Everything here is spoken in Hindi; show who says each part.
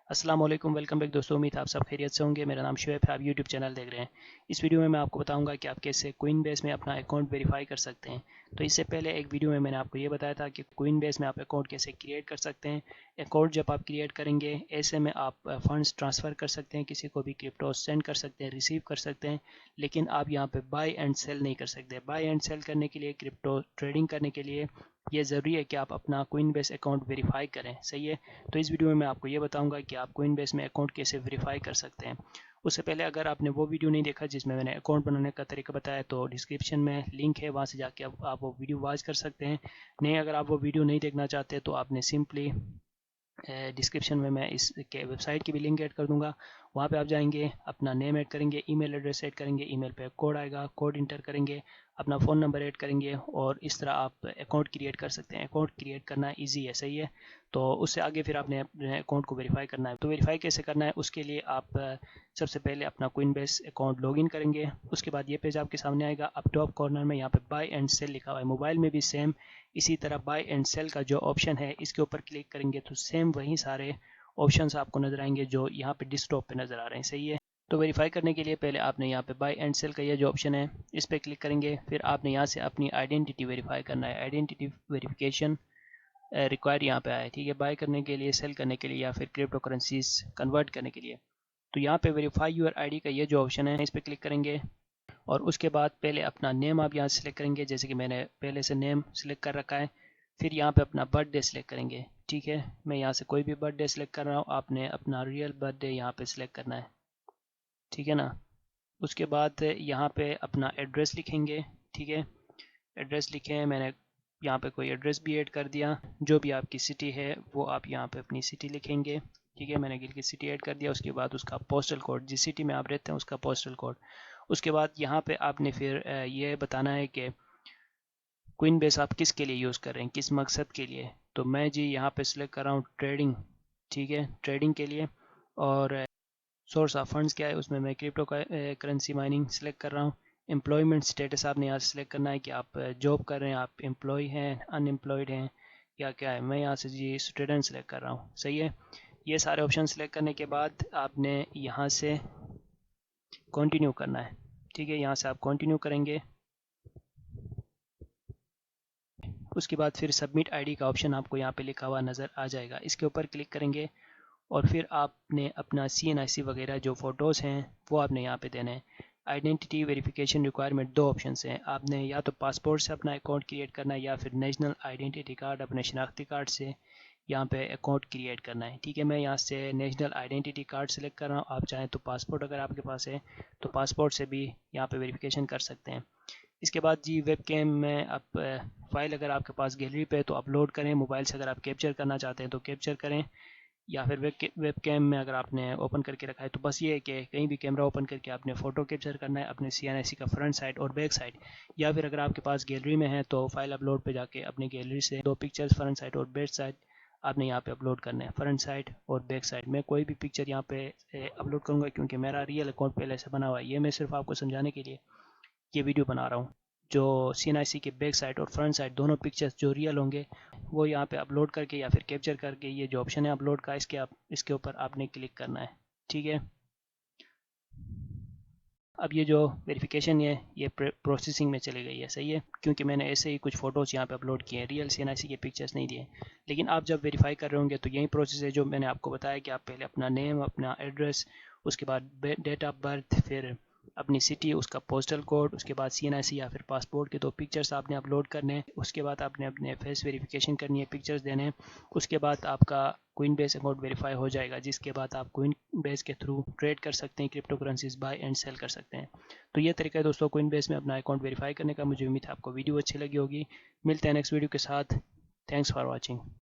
Speaker 1: अस्सलाम वालेकुम, वेलकम बैक दोस्तों। उम्मीद है आप सब खैरियत से होंगे। मेरा नाम शुएब है, आप यूट्यूब चैनल देख रहे हैं। इस वीडियो में मैं आपको बताऊंगा कि आप कैसे कोइनबेस में अपना अकाउंट वेरीफाई कर सकते हैं। तो इससे पहले एक वीडियो में मैंने आपको ये बताया था कि कोइनबेस में आप अकाउंट कैसे क्रिएट कर सकते हैं। अकाउंट जब आप क्रिएट करेंगे, ऐसे में आप फंड्स ट्रांसफ़र कर सकते हैं, किसी को भी क्रिप्टो सेंड कर सकते हैं, रिसीव कर सकते हैं। लेकिन आप यहाँ पर बाई एंड सेल नहीं कर सकते। बाई एंड सेल करने के लिए, क्रिप्टो ट्रेडिंग करने के लिए ये ज़रूरी है कि आप अपना कोइनबेस अकाउंट वेरीफाई करें। सही है। तो इस वीडियो में मैं आपको ये बताऊंगा कि आप कोइनबेस में अकाउंट कैसे वेरीफाई कर सकते हैं। उससे पहले अगर आपने वो वीडियो नहीं देखा जिसमें मैंने अकाउंट बनाने का तरीका बताया, तो डिस्क्रिप्शन में लिंक है, वहाँ से जाके आप वो वीडियो वॉच कर सकते हैं। नहीं, अगर आप वो वीडियो नहीं देखना चाहते तो आपने सिंपली डिस्क्रिप्शन में मैं इस के वेबसाइट की भी लिंक ऐड कर दूंगा। वहाँ पे आप जाएंगे, अपना नेम ऐड करेंगे, ईमेल एड्रेस ऐड करेंगे, ईमेल पे कोड आएगा, कोड इंटर करेंगे, अपना फ़ोन नंबर ऐड करेंगे और इस तरह आप अकाउंट क्रिएट कर सकते हैं। अकाउंट क्रिएट करना इजी है। सही है। तो उससे आगे फिर आपने अपने अकाउंट को वेरीफाई करना है। तो वेरीफाई कैसे करना है, उसके लिए आप सबसे पहले अपना कोइनबेस अकाउंट लॉगिन करेंगे। उसके बाद ये पेज आपके सामने आएगा। अप टॉप कॉर्नर में यहाँ पे बाय एंड सेल लिखा हुआ है। मोबाइल में भी सेम इसी तरह बाय एंड सेल का जो ऑप्शन है, इसके ऊपर क्लिक करेंगे तो सेम वही सारे ऑप्शंस आपको नजर आएंगे जो यहाँ पे डिस्कटॉप पे नजर आ रहे हैं। सही है। तो वेरीफाई करने के लिए पहले आपने यहाँ पे बाय एंड सेल का ये जो ऑप्शन है, इस पर क्लिक करेंगे। फिर आपने यहाँ से अपनी आइडेंटिटी वेरीफाई करना है। आइडेंटिटी वेरिफिकेशन रिक्वायर यहाँ पे आया है। ठीक है। बाय करने के लिए, सेल करने के लिए या फिर क्रिप्टो करेंसीज कन्वर्ट करने के लिए। तो यहाँ पे वेरीफाई यूर आईडी का ये जो ऑप्शन है, इस पर क्लिक करेंगे और उसके बाद पहले अपना नेम आप यहाँ सेलेक्ट करेंगे, जैसे कि मैंने पहले से नेम सेलेक्ट कर रखा है। फिर यहाँ पे अपना बर्थडे सेलेक्ट करेंगे। ठीक है। मैं यहाँ से कोई भी बर्थडे सेलेक्ट कर रहा हूँ, आपने अपना रियल बर्थडे यहाँ पे सेलेक्ट करना है। ठीक है ना। उसके बाद यहाँ पे अपना एड्रेस लिखेंगे। ठीक है। एड्रेस लिखें, मैंने यहाँ पे कोई एड्रेस भी ऐड कर दिया। जो भी आपकी सिटी है वो आप यहाँ पे अपनी सिटी लिखेंगे। ठीक है। मैंने गिल की सिटी ऐड कर दिया। उसके बाद उसका पोस्टल कोड, जिस सिटी में आप रहते हैं उसका पोस्टल कोड। उसके बाद यहाँ पे आपने फिर ये बताना है कि कोइनबेस आप किसके लिए यूज़ कर रहे हैं, किस मकसद के लिए। तो मैं जी यहाँ पे सिलेक्ट कर रहा हूँ ट्रेडिंग। ठीक है। ट्रेडिंग के लिए। और सोर्स ऑफ फंड्स क्या है, उसमें मैं क्रिप्टो करेंसी माइनिंग सेलेक्ट कर रहा हूँ। एम्प्लॉयमेंट स्टेटस आपने यहाँ से सिलेक्ट करना है कि आप जॉब कर रहे हैं, आप एम्प्लॉय हैं, अनएम्प्लॉयड हैं या क्या है। मैं यहाँ से जी स्टूडेंट सेलेक्ट कर रहा हूँ। सही है। ये सारे ऑप्शन सेलेक्ट करने के बाद आपने यहाँ से कंटिन्यू करना है। ठीक है। यहाँ से आप कंटिन्यू करेंगे। उसके बाद फिर सबमिट आईडी का ऑप्शन आपको यहाँ पे लिखा हुआ नज़र आ जाएगा। इसके ऊपर क्लिक करेंगे और फिर आपने अपना CNIC वगैरह जो फ़ोटोज़ हैं वो आपने यहाँ पे देने हैं। आइडेंटिटी वेरिफिकेशन रिक्वायरमेंट दो ऑप्शन हैं। आपने या तो पासपोर्ट से अपना अकाउंट क्रिएट करना है या फिर नेशनल आइडेंटिटी कार्ड, अपने शनाख्ती कार्ड से यहाँ पे अकाउंट क्रिएट करना है। ठीक है। मैं यहाँ से नेशनल आइडेंटिटी कार्ड सेलेक्ट कर रहा हूँ। आप चाहें तो पासपोर्ट अगर आपके पास है तो पासपोर्ट से भी यहाँ पे वेरिफिकेशन कर सकते हैं। इसके बाद जी वेब कैम में आप फाइल अगर आपके पास गैलरी पे तो अपलोड करें। मोबाइल से अगर आप कैप्चर करना चाहते हैं तो कैप्चर करें, या फिर वेब कैम में अगर आपने ओपन करके रखा है तो बस ये है कि कहीं भी कैमरा ओपन करके आपने फ़ोटो कैप्चर करना है अपने CNIC का फ्रंट साइड और बैक साइड। या फिर अगर आपके पास गैलरी में है तो फाइल अपलोड पे जाके अपनी गैलरी से दो पिक्चर्स फ्रंट साइड और बैक साइड आपने यहाँ पे अपलोड करना है, फ्रंट साइड और बैक साइड। मैं कोई भी पिक्चर यहाँ पे अपलोड करूँगा क्योंकि मेरा रियल अकाउंट पहले से बना हुआ है। ये मैं सिर्फ आपको समझाने के लिए ये वीडियो बना रहा हूँ। जो CNIC के बैक साइड और फ्रंट साइड दोनों पिक्चर्स जो रियल होंगे वो यहाँ पे अपलोड करके या फिर कैप्चर करके, ये जो ऑप्शन है अपलोड का, इसके ऊपर आपने क्लिक करना है। ठीक है। अब ये जो वेरिफिकेशन है ये प्रोसेसिंग में चली गई है। सही है। क्योंकि मैंने ऐसे ही कुछ फ़ोटोज़ यहाँ पे अपलोड किए हैं, रियल CNIC के पिक्चर्स नहीं दिए। लेकिन आप जब वेरीफाई कर रहे होंगे तो यही प्रोसेस है जो मैंने आपको बताया कि आप पहले अपना नेम, अपना एड्रेस, उसके बाद डेट ऑफ बर्थ, फिर अपनी सिटी, उसका पोस्टल कोड, उसके बाद CNIC या फिर पासपोर्ट के दो पिक्चर्स आपने अपलोड करने हैं। उसके बाद आपने अपने फेस वेरिफिकेशन करनी है, पिक्चर्स देने हैं। उसके बाद आपका कोइनबेस अकाउंट वेरीफाई हो जाएगा, जिसके बाद आप कोइनबेस के थ्रू ट्रेड कर सकते हैं, crypto currencies buy and sell कर सकते हैं। तो ये तरीका है दोस्तों कोइनबेस में अपना अकाउंट वेरीफाई करने का। मुझे उम्मीद है आपको वीडियो अच्छी लगी होगी। मिलते हैं नेक्स्ट वीडियो के साथ। Thanks for watching.